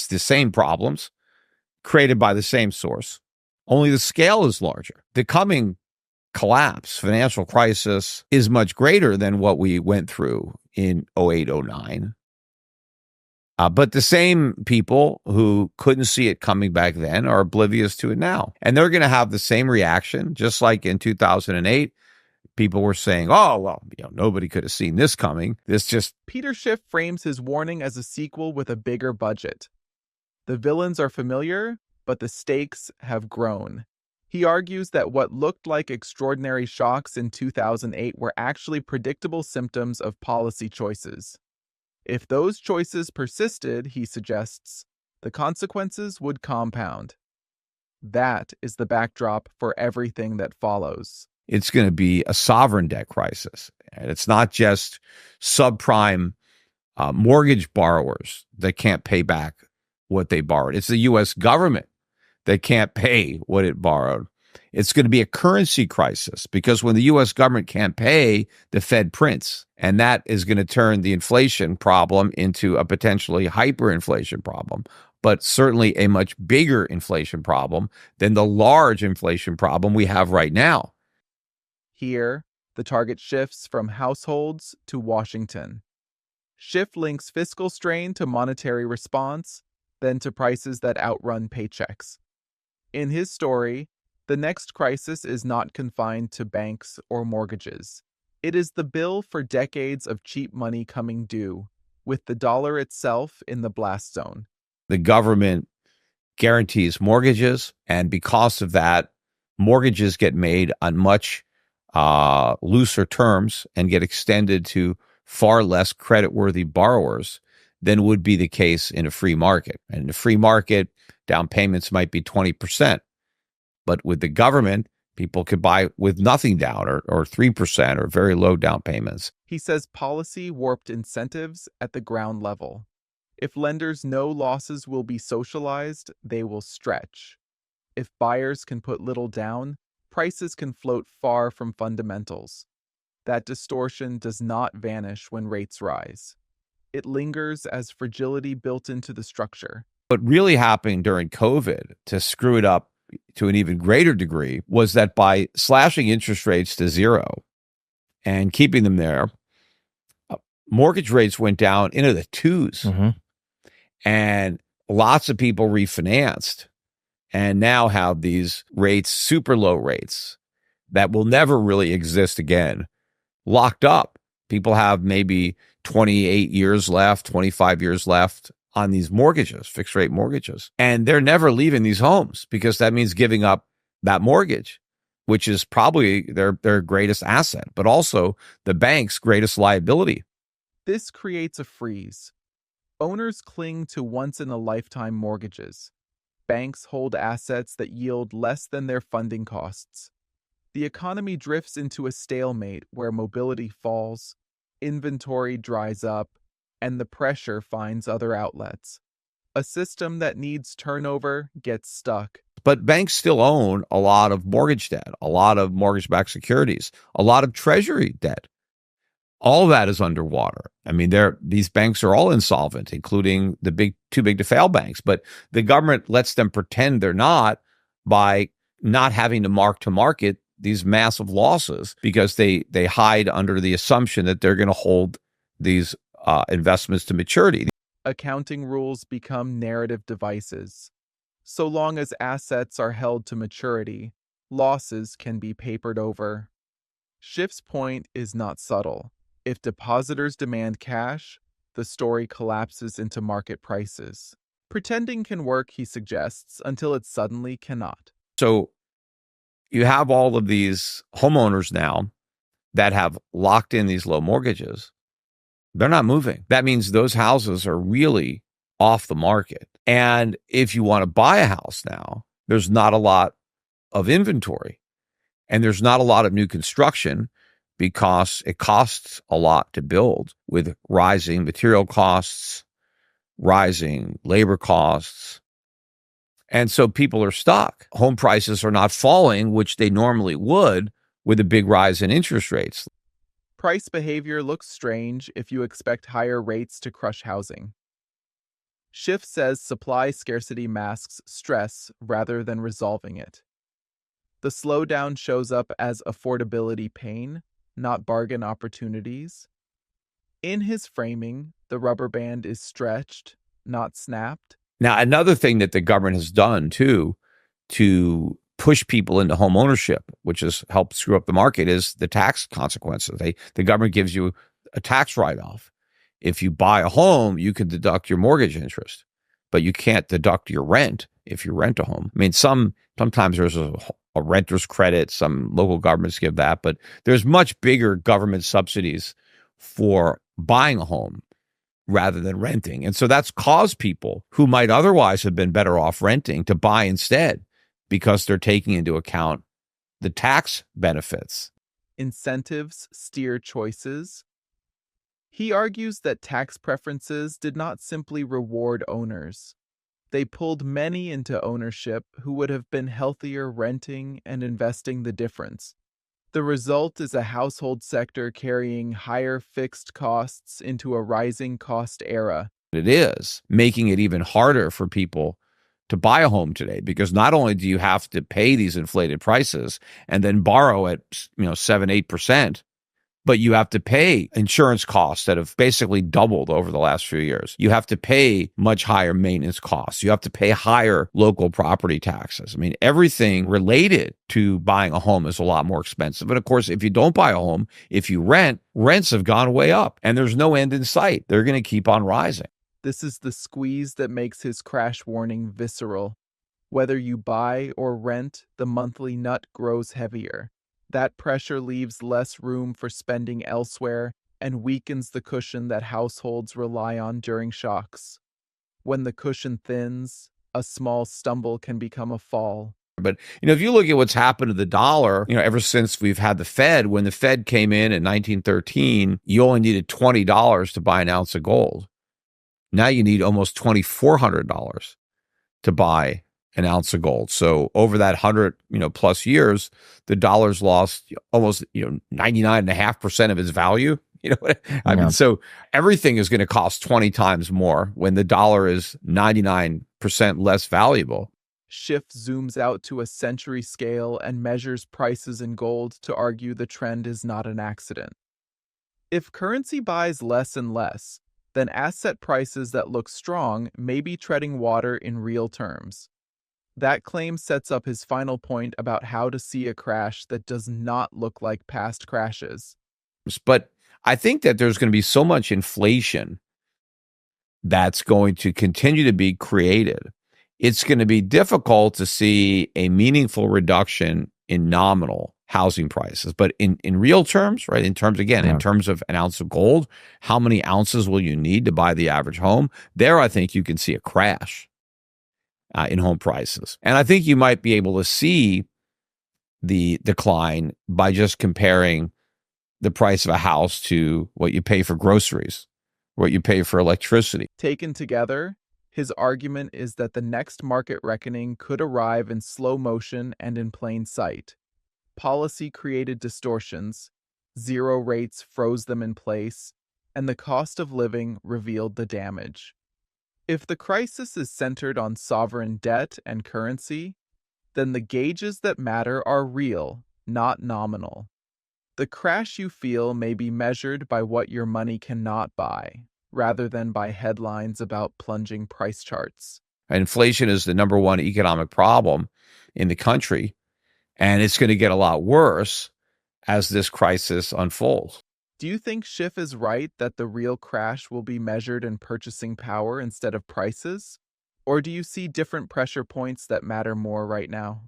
the same problems created by the same source, only the scale is larger. The coming collapse, financial crisis, is much greater than what we went through in 08, 09. But the same people who couldn't see it coming back then are oblivious to it now. And they're going to have the same reaction, just like in 2008. People were saying, oh, well, nobody could have seen this coming. Peter Schiff frames his warning as a sequel with a bigger budget. The villains are familiar, but the stakes have grown. He argues that what looked like extraordinary shocks in 2008 were actually predictable symptoms of policy choices. If those choices persisted, he suggests, the consequences would compound. That is the backdrop for everything that follows. It's going to be a sovereign debt crisis. And it's not just subprime mortgage borrowers that can't pay back what they borrowed. It's the U.S. government that can't pay what it borrowed. It's going to be a currency crisis because when the U.S. government can't pay, the Fed prints. And that is going to turn the inflation problem into a potentially hyperinflation problem, but certainly a much bigger inflation problem than the large inflation problem we have right now. Here, the target shifts from households to Washington. Schiff links fiscal strain to monetary response, then to prices that outrun paychecks. In his story, the next crisis is not confined to banks or mortgages. It is the bill for decades of cheap money coming due, with the dollar itself in the blast zone. The government guarantees mortgages, and because of that, mortgages get made on much looser terms and get extended to far less creditworthy borrowers than would be the case in a free market. And in a free market, down payments might be 20%. But with the government, people could buy with nothing down or 3% or very low down payments. He says policy warped incentives at the ground level. If lenders know losses will be socialized, they will stretch. If buyers can put little down, prices can float far from fundamentals. That distortion does not vanish when rates rise. It lingers as fragility built into the structure. What really happened during COVID to screw it up to an even greater degree was that by slashing interest rates to zero and keeping them there, mortgage rates went down into the twos. Mm-hmm. And lots of people refinanced and now have these rates, super low rates that will never really exist again, locked up. People have maybe 28 years left, 25 years left on these mortgages, fixed rate mortgages. And they're never leaving these homes because that means giving up that mortgage, which is probably their greatest asset, but also the bank's greatest liability. This creates a freeze. Owners cling to once-in-a-lifetime mortgages. Banks hold assets that yield less than their funding costs. The economy drifts into a stalemate where mobility falls, inventory dries up, and the pressure finds other outlets. A system that needs turnover gets stuck. But banks still own a lot of mortgage debt, a lot of mortgage-backed securities, a lot of treasury debt. All of that is underwater. I mean, these banks are all insolvent, including the too big to fail banks. But the government lets them pretend they're not by not having to mark to market these massive losses because they hide under the assumption that they're going to hold these investments to maturity. Accounting rules become narrative devices. So long as assets are held to maturity, losses can be papered over. Schiff's point is not subtle. If depositors demand cash, the story collapses into market prices. Pretending can work, he suggests, until it suddenly cannot. So you have all of these homeowners now that have locked in these low mortgages. They're not moving. That means those houses are really off the market. And if you want to buy a house now, there's not a lot of inventory and there's not a lot of new construction because it costs a lot to build with rising material costs, rising labor costs. And so people are stuck. Home prices are not falling, which they normally would with a big rise in interest rates. Price behavior looks strange if you expect higher rates to crush housing. Schiff says supply scarcity masks stress rather than resolving it. The slowdown shows up as affordability pain, not bargain opportunities. In his framing, the rubber band is stretched, not snapped. Now, another thing that the government has done too to push people into home ownership, which has helped screw up the market, is the tax consequences. The government gives you a tax write-off. If you buy a home, you can deduct your mortgage interest, but you can't deduct your rent if you rent a home. I mean, sometimes there's a renter's credit. Some local governments give that, but there's much bigger government subsidies for buying a home rather than renting. And so that's caused people who might otherwise have been better off renting to buy instead because they're taking into account the tax benefits. Incentives steer choices. He argues that tax preferences did not simply reward owners. They pulled many into ownership who would have been healthier renting and investing the difference. The result is a household sector carrying higher fixed costs into a rising cost era. It is making it even harder for people to buy a home today, because not only do you have to pay these inflated prices and then borrow at 7-8%, but you have to pay insurance costs that have basically doubled over the last few years. You have to pay much higher maintenance costs. You have to pay higher local property taxes. I mean, everything related to buying a home is a lot more expensive. And of course, if you don't buy a home, if you rent, rents have gone way up and there's no end in sight. They're going to keep on rising. This is the squeeze that makes his crash warning visceral. Whether you buy or rent, the monthly nut grows heavier. That pressure leaves less room for spending elsewhere and weakens the cushion that households rely on during shocks. When the cushion thins, a small stumble can become a fall. But, if you look at what's happened to the dollar, ever since we've had the Fed, when the Fed came in 1913, you only needed $20 to buy an ounce of gold. Now you need almost $2,400 to buy an ounce of gold. So over that 100, plus years, the dollar's lost almost, 99.5% of its value. I mean, so everything is going to cost 20 times more when the dollar is 99% less valuable. Schiff zooms out to a century scale and measures prices in gold to argue the trend is not an accident. If currency buys less and less, then asset prices that look strong may be treading water in real terms. That claim sets up his final point about how to see a crash that does not look like past crashes. But I think that there's going to be so much inflation that's going to continue to be created. It's going to be difficult to see a meaningful reduction in nominal housing prices. But in real terms, right, in terms of an ounce of gold, how many ounces will you need to buy the average home? There, I think you can see a crash in home prices. And I think you might be able to see the decline by just comparing the price of a house to what you pay for groceries, what you pay for electricity. Taken together, his argument is that the next market reckoning could arrive in slow motion and in plain sight. Policy created distortions, zero rates froze them in place, and the cost of living revealed the damage. If the crisis is centered on sovereign debt and currency, then the gauges that matter are real, not nominal. The crash you feel may be measured by what your money cannot buy, rather than by headlines about plunging price charts. Inflation is the number one economic problem in the country, and it's going to get a lot worse as this crisis unfolds. Do you think Schiff is right that the real crash will be measured in purchasing power instead of prices? Or do you see different pressure points that matter more right now?